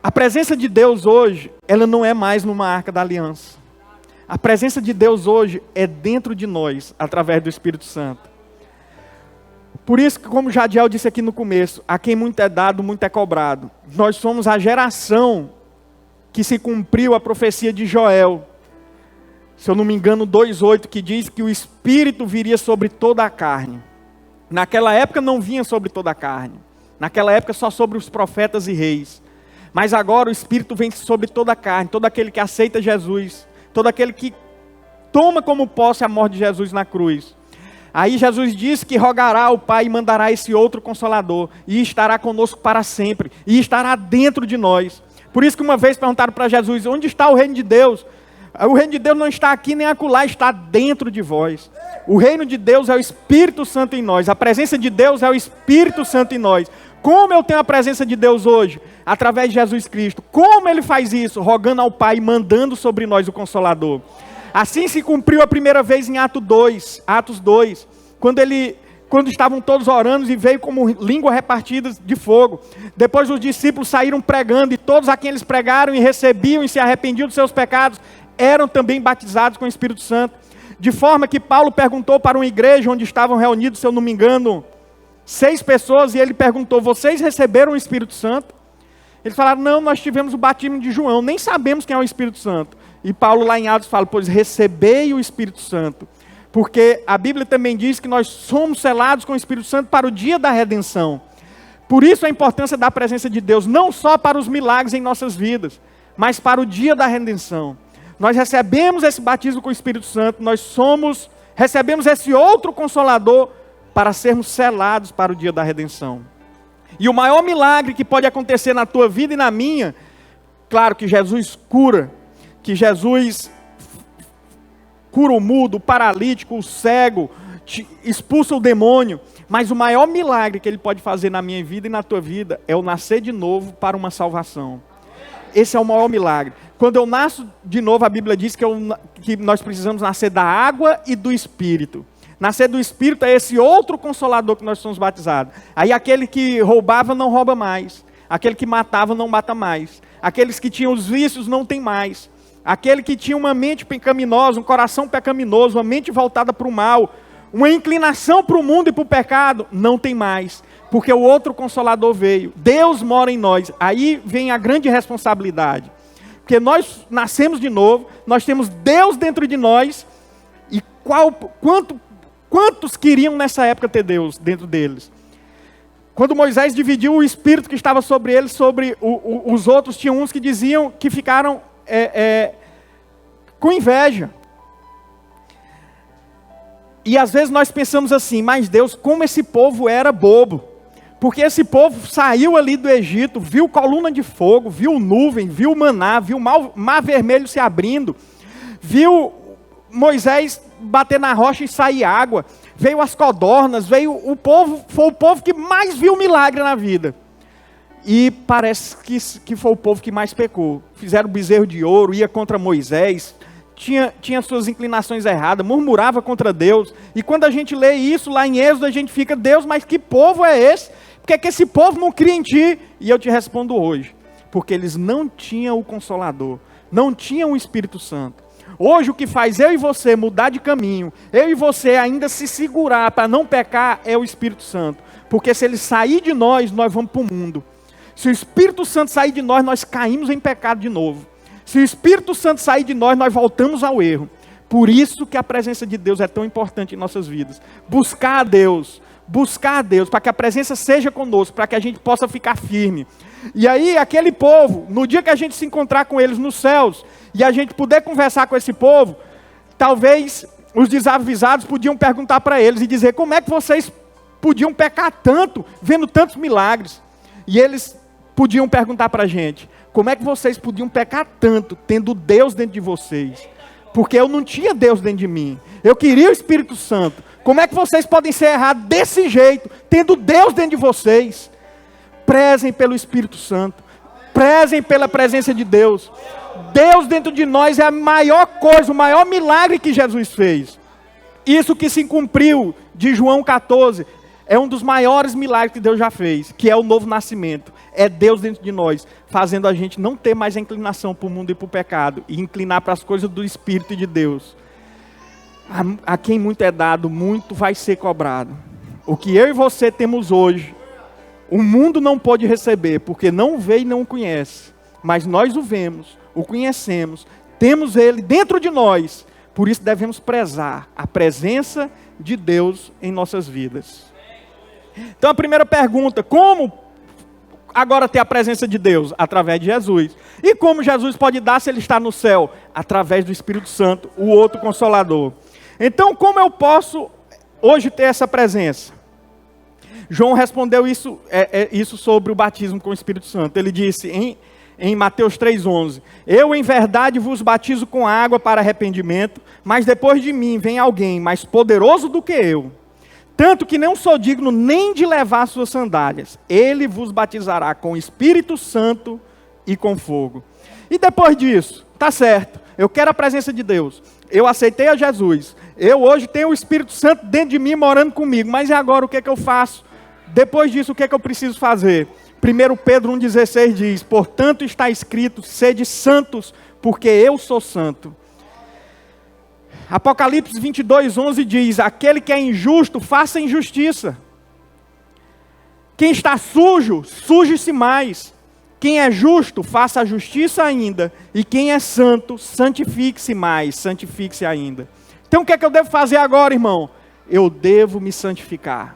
A presença de Deus hoje, ela não é mais numa arca da aliança. A presença de Deus hoje é dentro de nós, através do Espírito Santo. Por isso que, como Jadiel disse aqui no começo, a quem muito é dado, muito é cobrado. Nós somos a geração que se cumpriu a profecia de Joel. Se eu não me engano, 2:8, que diz que o Espírito viria sobre toda a carne. Naquela época não vinha sobre toda a carne. Naquela época só sobre os profetas e reis. Mas agora o Espírito vem sobre toda a carne, todo aquele que aceita Jesus. Todo aquele que toma como posse a morte de Jesus na cruz. Aí Jesus disse que rogará ao Pai e mandará esse outro Consolador. E estará conosco para sempre. E estará dentro de nós. Por isso que uma vez perguntaram para Jesus, onde está o reino de Deus? O reino de Deus não está aqui nem acolá, está dentro de vós. O reino de Deus é o Espírito Santo em nós. A presença de Deus é o Espírito Santo em nós. Como eu tenho a presença de Deus hoje? Através de Jesus Cristo. Como Ele faz isso? Rogando ao Pai e mandando sobre nós o Consolador. Assim se cumpriu a primeira vez em Atos 2, quando estavam todos orando e veio como língua repartida de fogo. Depois os discípulos saíram pregando e todos a quem eles pregaram e recebiam e se arrependiam dos seus pecados, eram também batizados com o Espírito Santo. De forma que Paulo perguntou para uma igreja onde estavam reunidos, se eu não me engano, 6 pessoas, e ele perguntou, vocês receberam o Espírito Santo? Eles falaram, não, nós tivemos o batismo de João, nem sabemos quem é o Espírito Santo. E Paulo lá em Atos fala, pois recebei o Espírito Santo. Porque a Bíblia também diz que nós somos selados com o Espírito Santo para o dia da redenção. Por isso a importância da presença de Deus, não só para os milagres em nossas vidas, mas para o dia da redenção. Nós recebemos esse batismo com o Espírito Santo, recebemos esse outro Consolador para sermos selados para o dia da redenção. E o maior milagre que pode acontecer na tua vida e na minha, claro que Jesus cura, que Jesus cura o mudo, o paralítico, o cego, expulsa o demônio, mas o maior milagre que Ele pode fazer na minha vida e na tua vida é o nascer de novo para uma salvação. Esse é o maior milagre. Quando eu nasço de novo, a Bíblia diz que nós precisamos nascer da água e do Espírito. Nascer do Espírito é esse outro Consolador que nós somos batizados. Aí aquele que roubava não rouba mais. Aquele que matava não mata mais. Aqueles que tinham os vícios não tem mais. Aquele que tinha uma mente pecaminosa, um coração pecaminoso, uma mente voltada para o mal, uma inclinação para o mundo e para o pecado, não tem mais. Porque o outro Consolador veio. Deus mora em nós. Aí vem a grande responsabilidade. Porque nós nascemos de novo, nós temos Deus dentro de nós. E quantos queriam nessa época ter Deus dentro deles? Quando Moisés dividiu o Espírito que estava sobre eles, sobre os outros, tinha uns que diziam que ficaram com inveja. E às vezes nós pensamos assim, mas Deus, como esse povo era bobo. Porque esse povo saiu ali do Egito, viu coluna de fogo, viu nuvem, viu maná, viu mar vermelho se abrindo, viu Moisés bater na rocha e sair água, veio as codornas, foi o povo que mais viu milagre na vida. E parece que foi o povo que mais pecou. Fizeram bezerro de ouro, ia contra Moisés, tinha suas inclinações erradas, murmurava contra Deus. E quando a gente lê isso lá em Êxodo, a gente fica, Deus, mas que povo é esse? Por que é que esse povo não cria em ti? E eu te respondo hoje, porque eles não tinham o Consolador, não tinham o Espírito Santo. Hoje o que faz eu e você mudar de caminho, eu e você ainda se segurar para não pecar, é o Espírito Santo. Porque se ele sair de nós, nós vamos para o mundo. Se o Espírito Santo sair de nós, nós caímos em pecado de novo. Se o Espírito Santo sair de nós, nós voltamos ao erro. Por isso que a presença de Deus é tão importante em nossas vidas. Buscar a Deus, para que a presença seja conosco, para que a gente possa ficar firme. E aí, aquele povo, no dia que a gente se encontrar com eles nos céus, e a gente puder conversar com esse povo, talvez os desavisados podiam perguntar para eles e dizer: como é que vocês podiam pecar tanto, vendo tantos milagres? E eles podiam perguntar para a gente: como é que vocês podiam pecar tanto, tendo Deus dentro de vocês? Porque eu não tinha Deus dentro de mim, eu queria o Espírito Santo. Como é que vocês podem ser errados desse jeito, tendo Deus dentro de vocês? Prezem pelo Espírito Santo, prezem pela presença de Deus. Deus dentro de nós é a maior coisa, o maior milagre que Jesus fez. Isso que se cumpriu de João 14, é um dos maiores milagres que Deus já fez, que é o novo nascimento. É Deus dentro de nós, fazendo a gente não ter mais a inclinação para o mundo e para o pecado, e inclinar para as coisas do Espírito e de Deus. A quem muito é dado, muito vai ser cobrado. O que eu e você temos hoje, o mundo não pode receber, porque não vê e não conhece. Mas nós o vemos, o conhecemos, temos ele dentro de nós. Por isso devemos prezar a presença de Deus em nossas vidas. Então a primeira pergunta: como agora ter a presença de Deus? Através de Jesus. E como Jesus pode dar se ele está no céu? Através do Espírito Santo, o outro Consolador. Então como eu posso hoje ter essa presença? João respondeu isso sobre o batismo com o Espírito Santo. Ele disse em Mateus 3,11: eu em verdade vos batizo com água para arrependimento, mas depois de mim vem alguém mais poderoso do que eu, tanto que não sou digno nem de levar suas sandálias. Ele vos batizará com o Espírito Santo e com fogo. E depois disso, tá certo, eu quero a presença de Deus, eu aceitei a Jesus, eu hoje tenho o Espírito Santo dentro de mim morando comigo, mas e agora o que é que eu faço? Depois disso, o que é que eu preciso fazer? 1 Pedro 1,16 diz: portanto está escrito, sede santos, porque eu sou santo. Apocalipse 22,11 diz: aquele que é injusto, faça injustiça. Quem está sujo, suje-se mais. Quem é justo, faça a justiça ainda. E quem é santo, santifique-se mais, santifique-se ainda. Então o que é que eu devo fazer agora, irmão? Eu devo me santificar.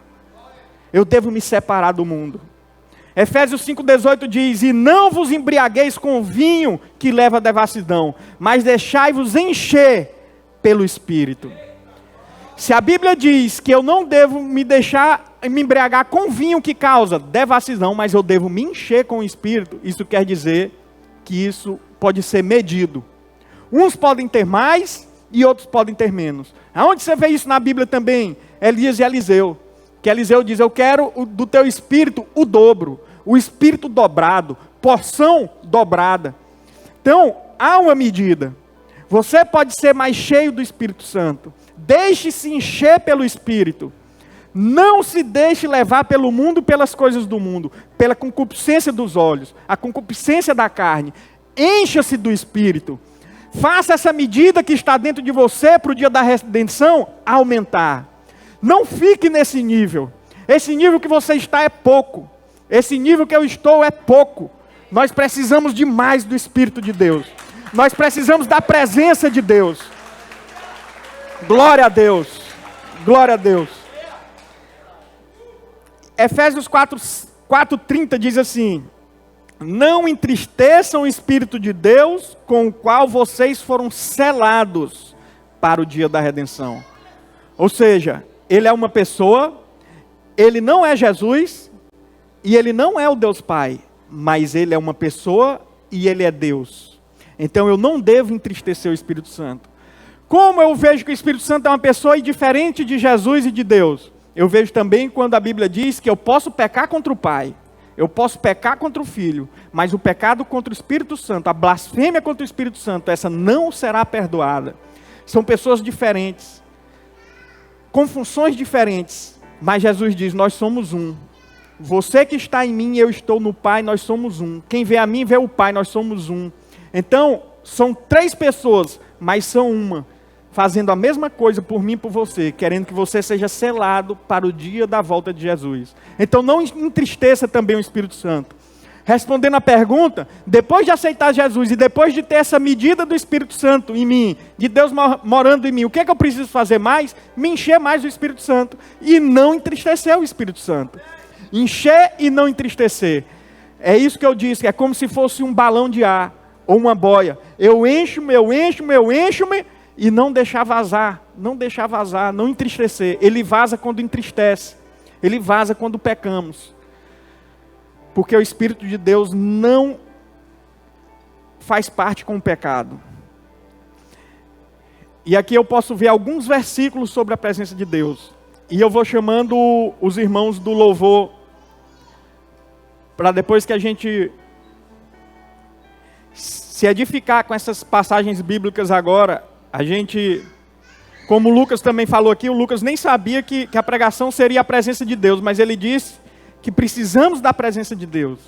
Eu devo me separar do mundo. Efésios 5,18 diz: e não vos embriagueis com vinho que leva à devassidão, mas deixai-vos encher pelo Espírito. Se a Bíblia diz que eu não devo me embriagar com vinho que causa devassidão, mas eu devo me encher com o Espírito, isso quer dizer que isso pode ser medido. Uns podem ter mais e outros podem ter menos. Aonde você vê isso na Bíblia também? Elias e Eliseu. Que Eliseu diz: eu quero do teu espírito o dobro, o espírito dobrado, porção dobrada. Então, há uma medida. Você pode ser mais cheio do Espírito Santo. Deixe-se encher pelo Espírito. Não se deixe levar pelo mundo, pelas coisas do mundo, pela concupiscência dos olhos, a concupiscência da carne. Encha-se do Espírito. Faça essa medida que está dentro de você para o dia da redenção aumentar. Não fique nesse nível. Esse nível que você está é pouco. Esse nível que eu estou é pouco. Nós precisamos de mais do Espírito de Deus. Nós precisamos da presença de Deus. Glória a Deus. Glória a Deus. Efésios 4:30 diz assim: não entristeçam o Espírito de Deus, com o qual vocês foram selados para o dia da redenção. Ou seja, ele é uma pessoa, ele não é Jesus, e ele não é o Deus Pai, mas ele é uma pessoa e ele é Deus. Então eu não devo entristecer o Espírito Santo. Como eu vejo que o Espírito Santo é uma pessoa diferente de Jesus e de Deus? Eu vejo também quando a Bíblia diz que eu posso pecar contra o Pai, eu posso pecar contra o Filho, mas o pecado contra o Espírito Santo, a blasfêmia contra o Espírito Santo, essa não será perdoada. São pessoas diferentes, com funções diferentes, mas Jesus diz: nós somos um. Você que está em mim e eu estou no Pai, nós somos um. Quem vê a mim vê o Pai, nós somos um. Então, são três pessoas, mas são uma, fazendo a mesma coisa por mim e por você, querendo que você seja selado para o dia da volta de Jesus. Então não entristeça também o Espírito Santo. Respondendo a pergunta, depois de aceitar Jesus e depois de ter essa medida do Espírito Santo em mim, de Deus morando em mim, o que é que eu preciso fazer mais? Me encher mais do Espírito Santo e não entristecer o Espírito Santo. Encher e não entristecer. É isso que eu disse, é como se fosse um balão de ar ou uma boia. Eu encho-me e não deixar vazar, não entristecer. Ele vaza quando entristece, ele vaza quando pecamos. Porque o Espírito de Deus não faz parte com o pecado. E aqui eu posso ver alguns versículos sobre a presença de Deus. E eu vou chamando os irmãos do louvor, para depois que a gente se edificar com essas passagens bíblicas agora, a gente, como o Lucas também falou aqui, o Lucas nem sabia que a pregação seria a presença de Deus, mas ele disse que precisamos da presença de Deus.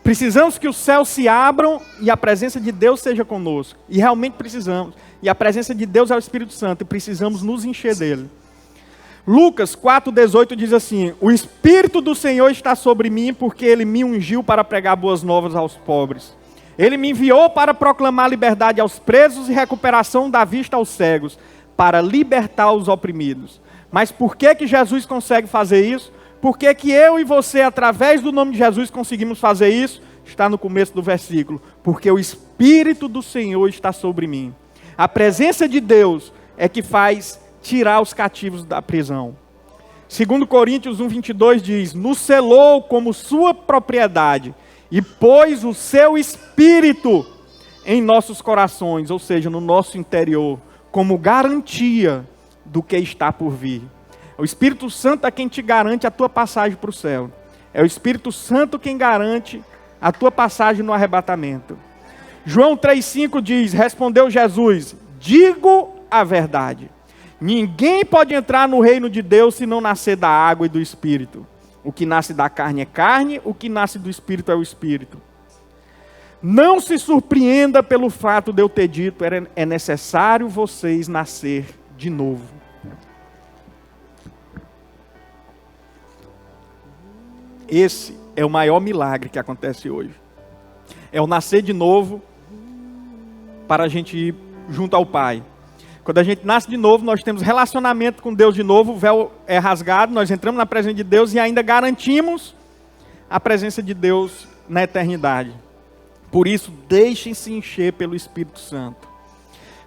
Precisamos que os céus se abram e a presença de Deus seja conosco. E realmente precisamos. E a presença de Deus é o Espírito Santo e precisamos nos encher dele. Lucas 4,18 diz assim: o Espírito do Senhor está sobre mim porque Ele me ungiu para pregar boas novas aos pobres. Ele me enviou para proclamar liberdade aos presos e recuperação da vista aos cegos, para libertar os oprimidos. Mas por que Jesus consegue fazer isso? Por que eu e você, através do nome de Jesus, conseguimos fazer isso? Está no começo do versículo. Porque o Espírito do Senhor está sobre mim. A presença de Deus é que faz tirar os cativos da prisão. 2 Coríntios 1,22 diz: nos selou como sua propriedade e pôs o seu Espírito em nossos corações, ou seja, no nosso interior, como garantia do que está por vir. O Espírito Santo é quem te garante a tua passagem para o céu. É o Espírito Santo quem garante a tua passagem no arrebatamento. João 3,5 diz: respondeu Jesus, digo a verdade. Ninguém pode entrar no reino de Deus se não nascer da água e do Espírito. O que nasce da carne é carne, o que nasce do Espírito é o Espírito. Não se surpreenda pelo fato de eu ter dito, é necessário vocês nascer de novo. Esse é o maior milagre que acontece hoje. É o nascer de novo para a gente ir junto ao Pai. Quando a gente nasce de novo, nós temos relacionamento com Deus de novo, o véu é rasgado, nós entramos na presença de Deus e ainda garantimos a presença de Deus na eternidade. Por isso, deixem-se encher pelo Espírito Santo.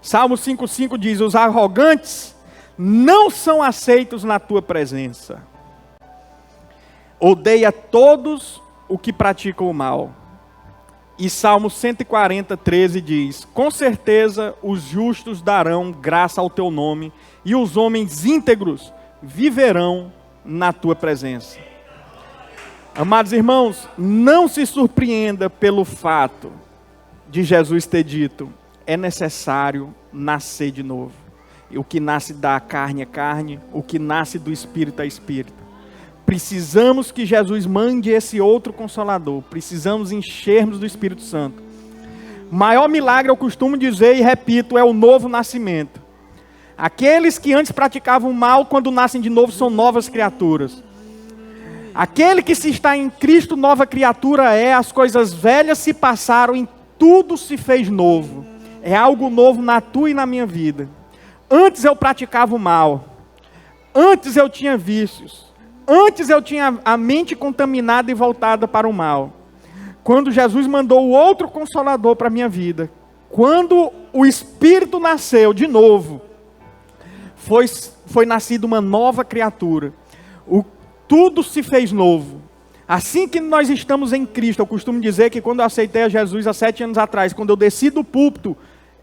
Salmo 5,5 diz: os arrogantes não são aceitos na tua presença. Odeia todos o que praticam o mal. E Salmo 140:13 diz: com certeza os justos darão graça ao teu nome, e os homens íntegros viverão na tua presença. Amados irmãos, não se surpreenda pelo fato de Jesus ter dito: é necessário nascer de novo. E o que nasce da carne é carne, o que nasce do Espírito é Espírito. Precisamos que Jesus mande esse outro Consolador. Precisamos enchermos do Espírito Santo. Maior milagre, eu costumo dizer e repito, é o novo nascimento. Aqueles que antes praticavam mal, quando nascem de novo, são novas criaturas. Aquele que se está em Cristo, nova criatura é. As coisas velhas se passaram e tudo se fez novo. É algo novo na tua e na minha vida. Antes eu praticava o mal. Antes eu tinha vícios. Antes eu tinha a mente contaminada e voltada para o mal. Quando Jesus mandou o outro Consolador para a minha vida, quando o Espírito nasceu de novo, foi nascida uma nova criatura. Tudo se fez novo. Assim que nós estamos em Cristo, eu costumo dizer que quando eu aceitei a Jesus há 7 anos atrás, quando eu desci do púlpito,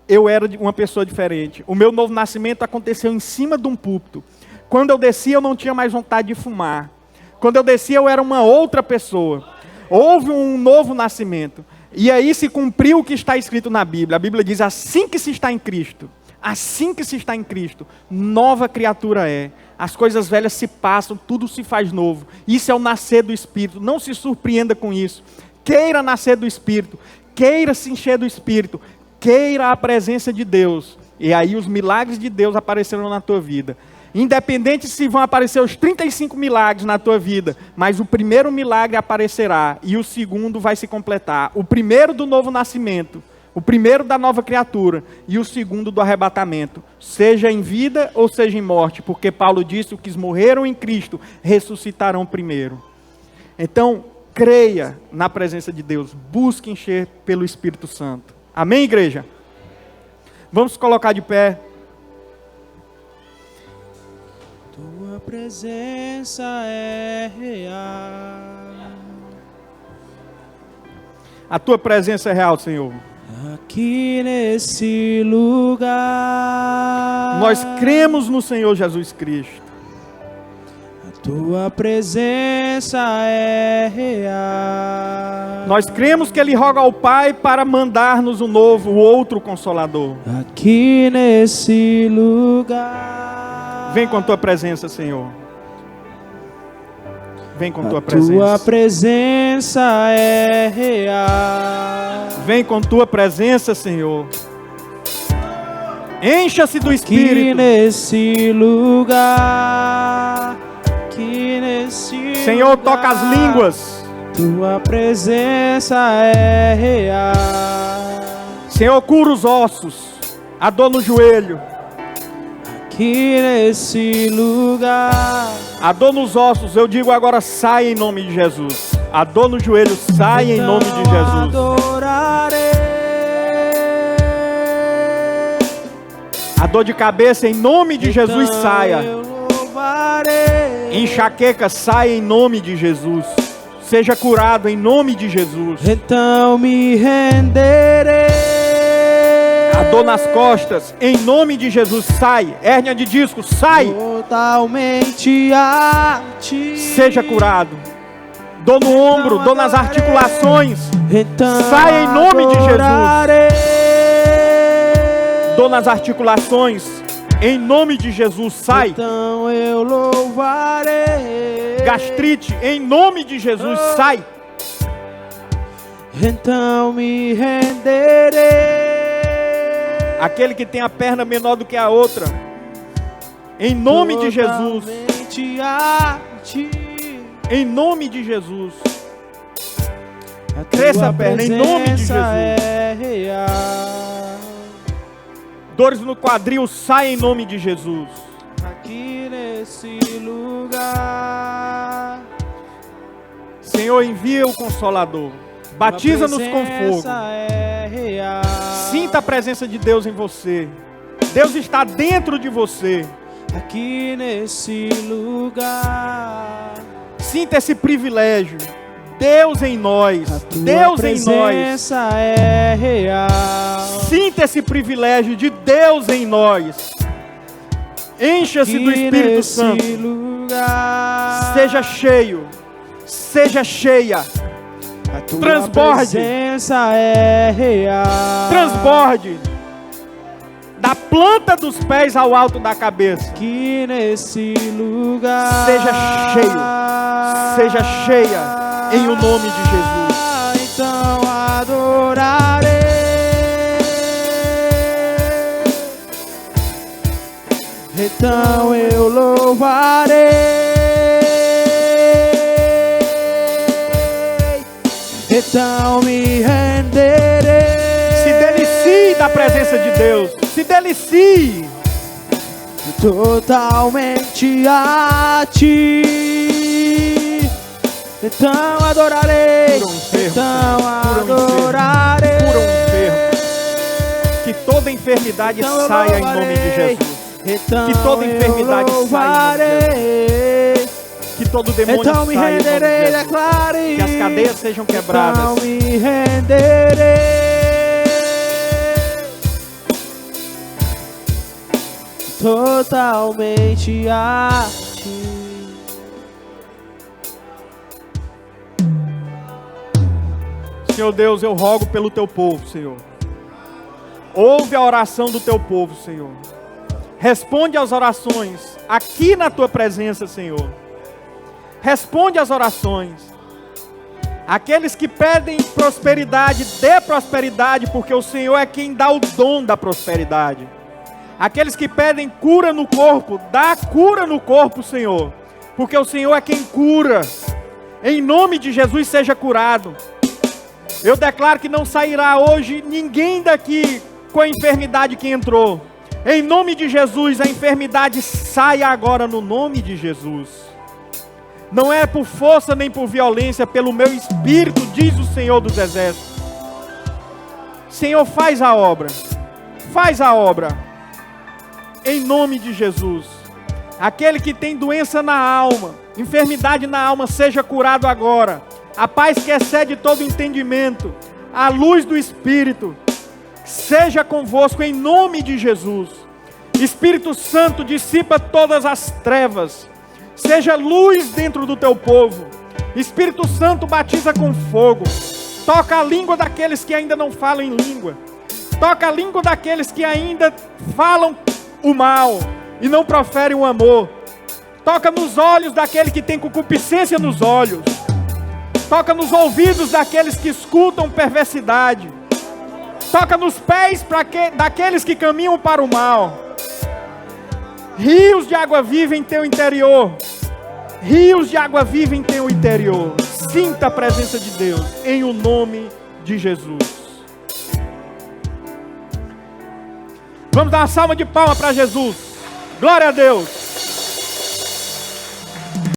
eu era uma pessoa diferente. O meu novo nascimento aconteceu em cima de um púlpito. Quando eu desci, eu não tinha mais vontade de fumar. Quando eu desci, eu era uma outra pessoa. Houve um novo nascimento. E aí se cumpriu o que está escrito na Bíblia. A Bíblia diz: assim que se está em Cristo, nova criatura é. As coisas velhas se passam, tudo se faz novo. Isso é o nascer do Espírito. Não se surpreenda com isso. Queira nascer do Espírito. Queira se encher do Espírito. Queira a presença de Deus. E aí os milagres de Deus aparecerão na tua vida. Independente se vão aparecer os 35 milagres na tua vida, mas o primeiro milagre aparecerá e o segundo vai se completar. O primeiro do novo nascimento, o primeiro da nova criatura e o segundo do arrebatamento, seja em vida ou seja em morte, porque Paulo disse: os que morreram em Cristo ressuscitarão primeiro. Então, creia na presença de Deus, busque encher pelo Espírito Santo. Amém, igreja? Vamos colocar de pé. Tua presença é real. A tua presença é real, Senhor. Aqui nesse lugar. Nós cremos no Senhor Jesus Cristo. A tua presença é real. Nós cremos que Ele roga ao Pai para mandar-nos o novo, o outro Consolador. Aqui nesse lugar. Vem com tua presença, Senhor. Vem com tua presença. Tua presença é real. Vem com tua presença, Senhor. Encha-se do Aqui Espírito. nesse lugar. Aqui nesse Senhor, lugar. toca as línguas. Tua presença é real. Senhor, cura os ossos. A dor no joelho. Aqui nesse lugar. A dor nos ossos, eu digo agora, sai em nome de Jesus. A dor no joelho, sai em nome de Jesus. Adorarei. A dor de cabeça, em nome de Jesus, Então saia. eu louvarei. Enxaqueca, saia em nome de Jesus. Seja curado em nome de Jesus. Então me renderei. A dor nas costas, em nome de Jesus, sai. Hérnia de disco, sai. Totalmente a ti. Seja curado. Dor no ombro, dor nas articulações, Então sai em nome de Jesus. adorarei. Dor nas articulações, em nome de Jesus, sai. Então eu louvarei. Gastrite, em nome de Jesus, sai. Então me renderei. Aquele que tem a perna menor do que a outra, em nome de Jesus, Totalmente a ti. em nome de Jesus. A Cresça tua a perna, em nome de presença Jesus. é real. Dores no quadril, sai em nome de Jesus. Aqui nesse lugar. Senhor, envia o Consolador. Batiza-nos com fogo. É real. Sinta a presença de Deus em você. Deus está dentro de você. Aqui nesse lugar. Sinta esse privilégio. Deus em nós. A tua Deus em nós. presença é real. Sinta esse privilégio de Deus em nós. Encha-se do Espírito Santo. Lugar. Seja cheio. Seja cheia. A tua Transborde. presença é real. Transborde. Da planta dos pés ao alto da cabeça. Aqui nesse lugar. Seja cheio. Seja cheia. Em o nome de Jesus. Então adorarei. Então eu louvarei. Então me renderei. Se delicie da presença de Deus. Se delicie. Totalmente a ti. Então adorarei. Cura um enfermo, Então cura um enfermo, adorarei. cura um enfermo. Que toda enfermidade Então eu saia em nome de louvarei. Jesus. Então Que toda enfermidade eu saia em nome de louvarei. Que todo demônio Então me saia em nome de renderei, Jesus. declare. Que as cadeias sejam quebradas. Então me renderei. Totalmente a ti. Senhor Deus, eu rogo pelo teu povo, Senhor. Ouve a oração do teu povo, Senhor. Responde às orações aqui na tua presença, Senhor. Responde às orações. Aqueles que pedem prosperidade, dê prosperidade, porque o Senhor é quem dá o dom da prosperidade. Aqueles que pedem cura no corpo, dá cura no corpo, Senhor. Porque o Senhor é quem cura. Em nome de Jesus, seja curado. Eu declaro que não sairá hoje ninguém daqui com a enfermidade que entrou. Em nome de Jesus, a enfermidade saia agora no nome de Jesus. Não é por força nem por violência, pelo meu espírito, diz o Senhor dos Exércitos. Senhor, faz a obra. Faz a obra. Em nome de Jesus. Aquele que tem doença na alma, enfermidade na alma, seja curado agora. A paz que excede todo entendimento, a luz do Espírito, seja convosco em nome de Jesus. Espírito Santo, dissipa todas as trevas. Seja luz dentro do teu povo. Espírito Santo, batiza com fogo. Toca a língua daqueles que ainda não falam em língua. Toca a língua daqueles que ainda falam o mal e não proferem o amor. Toca nos olhos daquele que tem concupiscência nos olhos. Toca nos ouvidos daqueles que escutam perversidade. Toca nos pés daqueles que caminham para o mal. Rios de água viva em teu interior. Rios de água viva em teu interior. Sinta a presença de Deus em o nome de Jesus. Vamos dar uma salva de palmas para Jesus. Glória a Deus.